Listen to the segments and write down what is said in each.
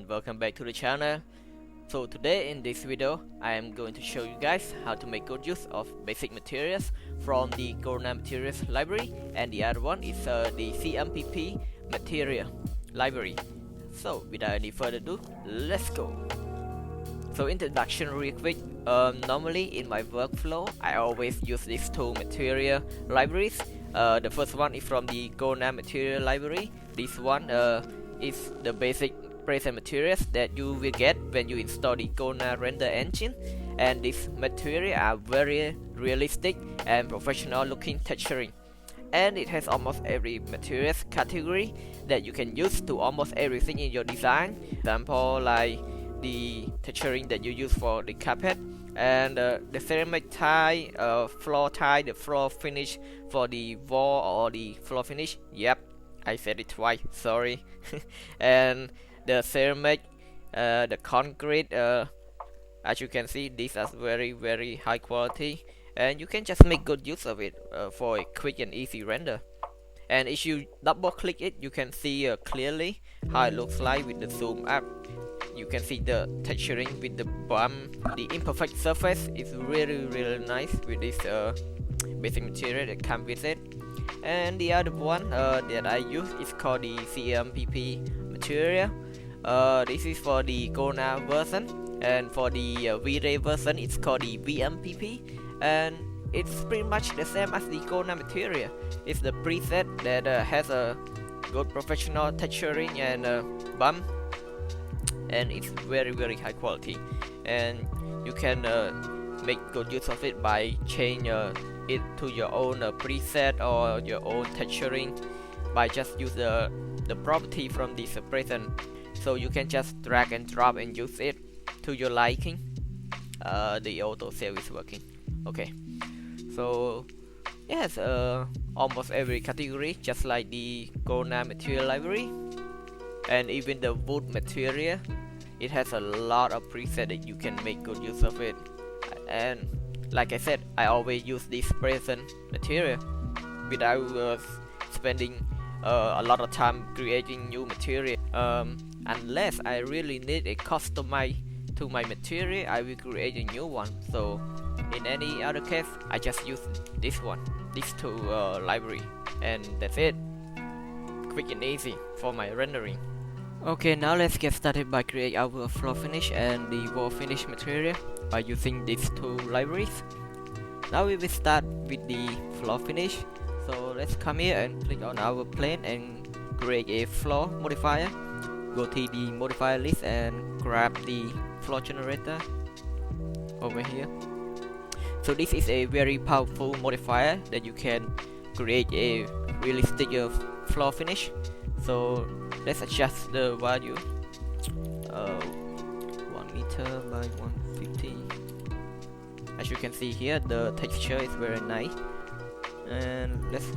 and welcome back to the channel. So today in this video I am going to show you guys how to make good use of basic materials from the Materials library, and the other one is the Cmpp Material library. So without any further ado, let's go. So introduction real quick. Normally in my workflow I always use these two material libraries. The first one is from the Material library. This one is the basic present materials that you will get when you install the render engine, and these materials are very realistic and professional looking texturing, and it has almost every materials category that you can use to almost everything in your design. Example like the texturing that you use for the carpet, and the ceramic tile, floor tile, the floor finish for the wall or the floor finish. Yep, I said it twice, sorry. And the ceramic, the concrete, as you can see, these are very high quality, and you can just make good use of it for a quick and easy render. And if you double click it, you can see clearly how it looks like with the zoom up. You can see the texturing with the bump, the imperfect surface is really nice with this basic material that comes with it. And the other one that I use is called the Cmpp Material. This is for the version, and for the V-Ray version it's called the VMPP, and it's pretty much the same as the Material. It's the preset that has a good professional texturing and bump, and it's very high quality, and you can make good use of it by change it to your own preset or your own texturing by just use the property from this present. So you can just drag and drop and use it to your liking. The auto save is working. Okay, so yes, almost every category, just like the Material library, and even the wood material, it has a lot of preset that you can make good use of it. And like I said, I always use this present material without spending a lot of time creating new material. Unless I really need a customize to my material, I will create a new one. So in any other case, I just use this one, these two library, and that's it. Quick and easy for my rendering. Okay, now let's get started by creating our floor finish and the wall finish material by using these two libraries. Now we will start with the floor finish. So let's come here and click on our plane and create a floor modifier. Go to the modifier list and grab the floor generator over here. So this is a very powerful modifier that you can create a realistic floor finish. So let's adjust the value 1 meter by 150. As you can see here, the texture is very nice, and let's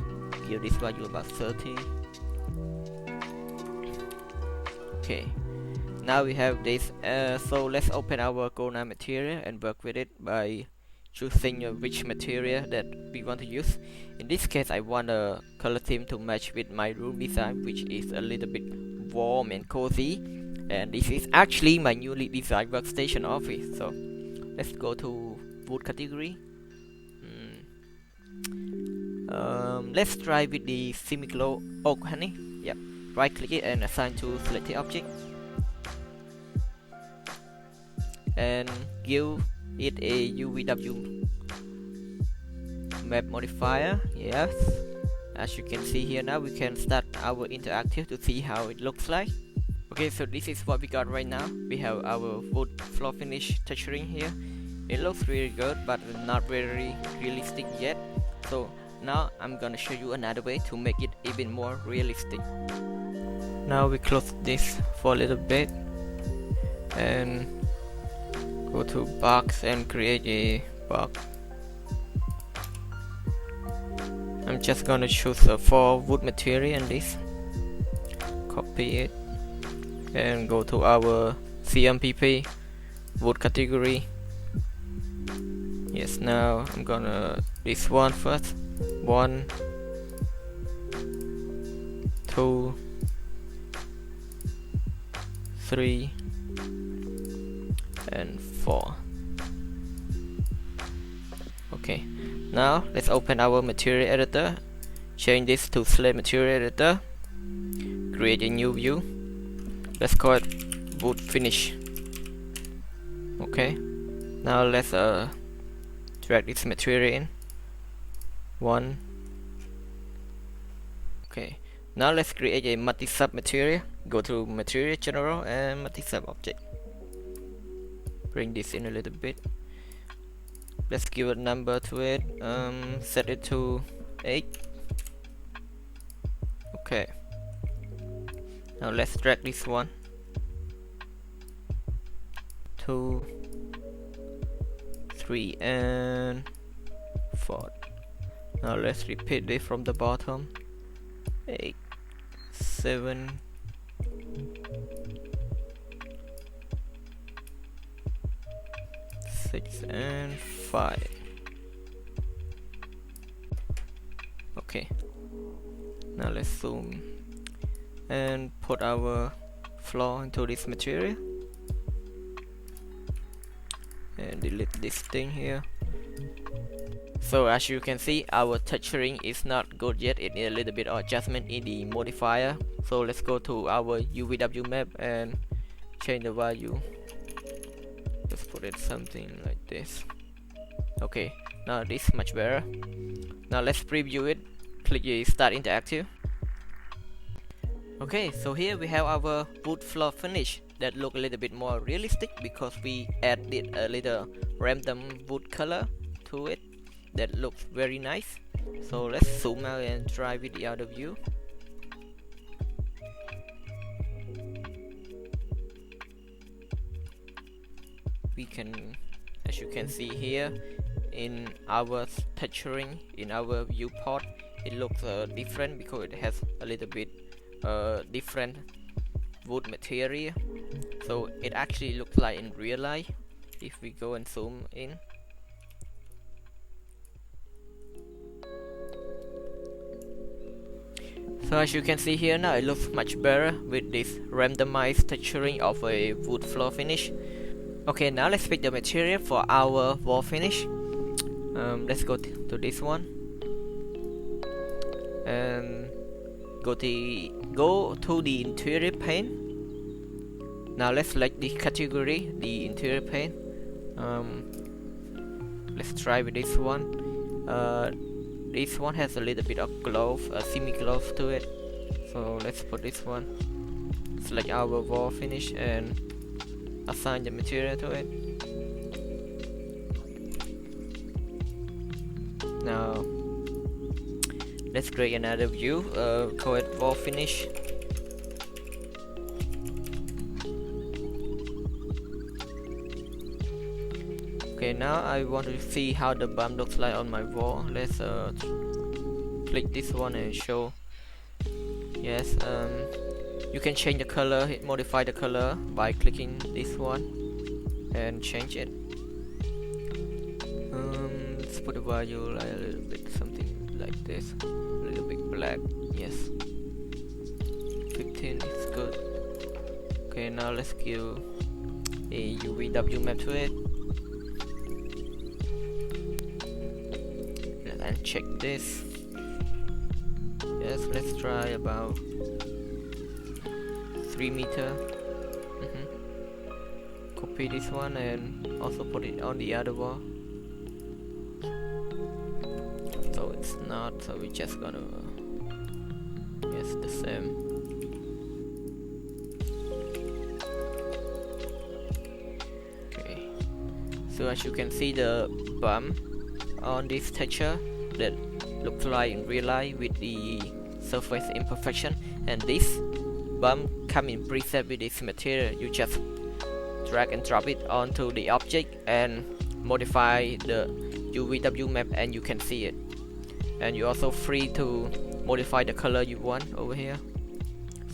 give this value about 30. Okay, now we have this, so let's open our material and work with it by choosing which material that we want to use. In this case, I want a color theme to match with my room design, which is a little bit warm and cozy, and this is actually my newly designed workstation office. So let's go to wood category. Let's try with the semi-glow oak honey. Yep, right click it and assign to selected object, and give it a UVW map modifier. Yes, as you can see here, now we can start our interactive to see how it looks like. Okay, so this is what we got right now. We have our wood floor finish texturing here. It looks really good, but not very realistic yet. So now I'm gonna show you another way to make it even more realistic. Now we close this for a little bit and go to box and create a box. I'm just gonna choose for wood material and this, copy it and go to our Cmpp wood category. Yes, now I'm gonna this one first. 1, 2, 3, and 4. Okay, now let's open our material editor, change this to slate material editor, create a new view, let's call it wood finish. Okay, now let's drag this material in. 1. Okay, now let's create a multi-sub material. Go to material general and multi-sub object. Bring this in a little bit. Let's give a number to it. Set it to 8. Okay. Now let's drag this one. 2, 3, and 4. Now let's repeat this from the bottom. 8, 7, 6, and 5. Okay. Now let's zoom and put our floor into this material and delete this thing here. So as you can see, our texturing is not good yet. It needs a little bit of adjustment in the modifier. So let's go to our UVW map and change the value. Let's put it something like this. Okay, now this is much better. Now let's preview it. Click the Start Interactive. Okay, so here we have our wood floor finish that look a little bit more realistic because we added a little random wood color to it that looks very nice. So let's zoom out and try with the other view. We can, as you can see here, in our texturing, in our viewport, it looks different because it has a little bit different wood material. So it actually looks like in real life if we go and zoom in. So as you can see here now, it looks much better with this randomized texturing of a wood floor finish. Okay, now let's pick the material for our wall finish. Let's go to this one and go to the interior paint. Now let's select the category, the interior paint. Let's try with this one. This one has a little bit of glow, a semi-glow to it. So let's put this one. Select our wall finish and assign the material to it. Now let's create another view, call it wall finish. Okay, now I want to see how the bump looks like on my wall. Let's click this one and show. Yes, you can change the color, modify the color by clicking this one and change it. Let's put the value like a little bit something like this, a little bit black. Yes, 15 is good. Okay, now let's give a UVW map to it. And check this. Yes, let's try about 3 meter. Copy this one and also put it on the other wall. So it's not, so we're just gonna, yes, the same. Okay, so as you can see, the bump on this texture that looks like in real life with the surface imperfection, and this bump come in preset with this material. You just drag and drop it onto the object and modify the UVW map and you can see it. And you're also free to modify the color you want over here.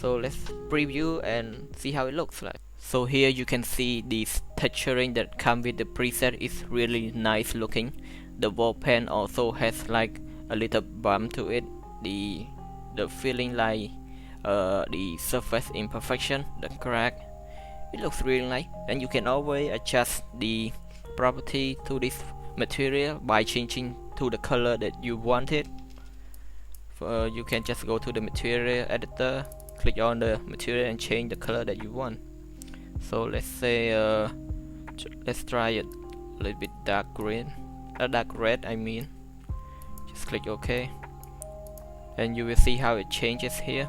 So let's preview and see how it looks like. So here you can see this texturing that come with the preset is really nice looking. The wall paint also has like a little bump to it. The feeling like the surface imperfection, the crack, it looks really nice. And you can always adjust the property to this material by changing to the color that you want it. You can just go to the material editor, click on the material and change the color that you want. So let's say let's try it a little bit dark green, dark red I mean. Just click OK, and you will see how it changes here.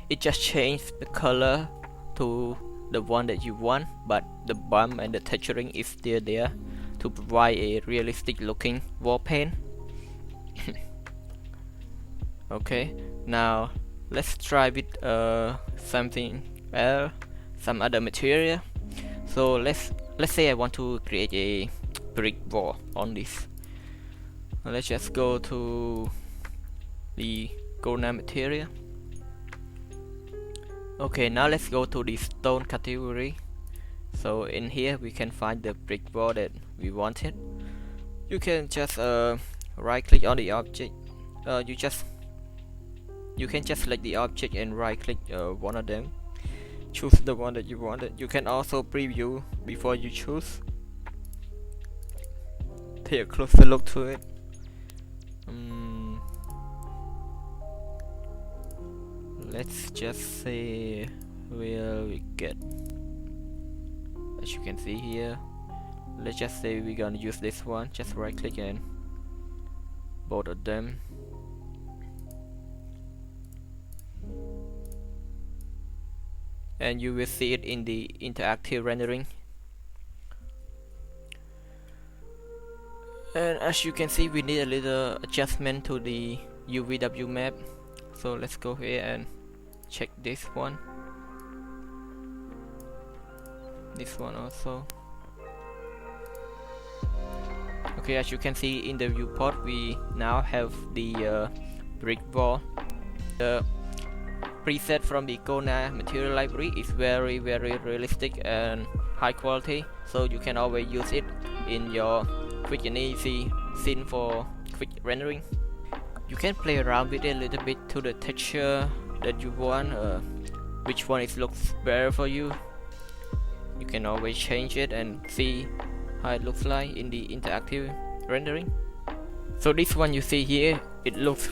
It just changed the color to the one that you want, but the bump and the texturing is still there to provide a realistic looking wall paint. Okay, now let's try with something else, some other material. So let's say I want to create a brick wall on this. Let's just go to the Corona material. Okay, now let's go to the stone category. So in here we can find the brick wall that we wanted. You can just right click on the object. You can just select the object and right click one of them. Choose the one that you wanted. You can also preview before you choose. Take a closer look to it. Let's just say where we get. As you can see here, let's just say we're gonna use this one. Just right click and both of them. And you will see it in the interactive rendering. And as you can see, we need a little adjustment to the UVW map. So let's go here and check this one. This one also. Okay, as you can see in the viewport, we now have the brick wall. The preset from the Corona material library is very realistic and high quality, so you can always use it in your quick and easy scene for quick rendering. You can play around with it a little bit to the texture that you want, which one looks better for you. You can always change it and see how it looks like in the interactive rendering. So this one you see here, it looks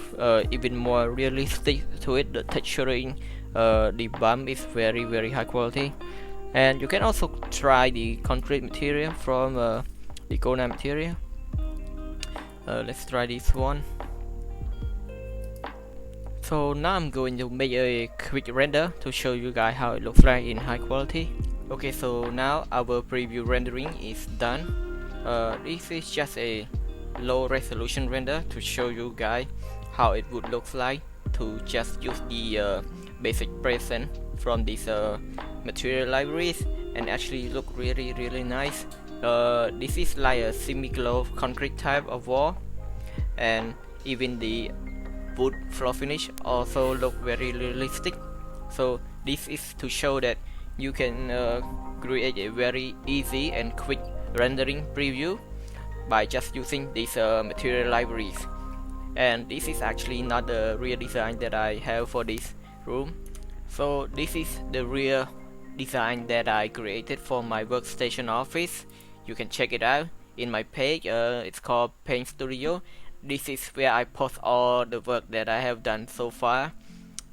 even more realistic to it. The texturing, the bump is very high quality. And you can also try the concrete material from the Corona material. Let's try this one. So now I'm going to make a quick render to show you guys how it looks like in high quality. Okay, so now our preview rendering is done. This is just a low resolution render to show you guys how it would look like to just use the basic preset from these material libraries and actually look really nice. This is like a semi-glow concrete type of wall, and even the wood floor finish also look very realistic. So this is to show that you can create a very easy and quick rendering preview by just using these material libraries. And this is actually not the real design that I have for this room. So this is the real design that I created for my workstation office. You can check it out in my page. It's called Paint Studio. This is where I post all the work that I have done so far,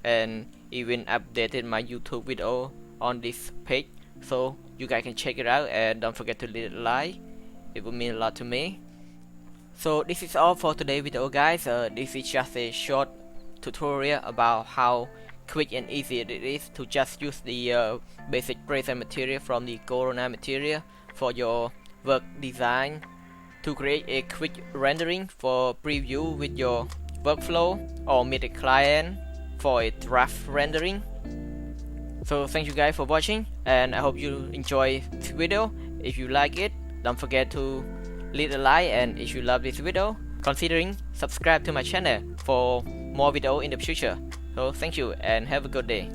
and even updated my YouTube video on this page, so you guys can check it out, and don't forget to leave a like. It would mean a lot to me. So this is all for today's video, guys. This is just a short tutorial about how quick and easy it is to just use the basic preset material from the Corona material for your work design to create a quick rendering for preview with your workflow, or meet a client for a draft rendering. So thank you guys for watching, and I hope you enjoy this video. If you like it, don't forget to leave a like, and if you love this video, considering subscribe to my channel for more video in the future. So thank you and have a good day.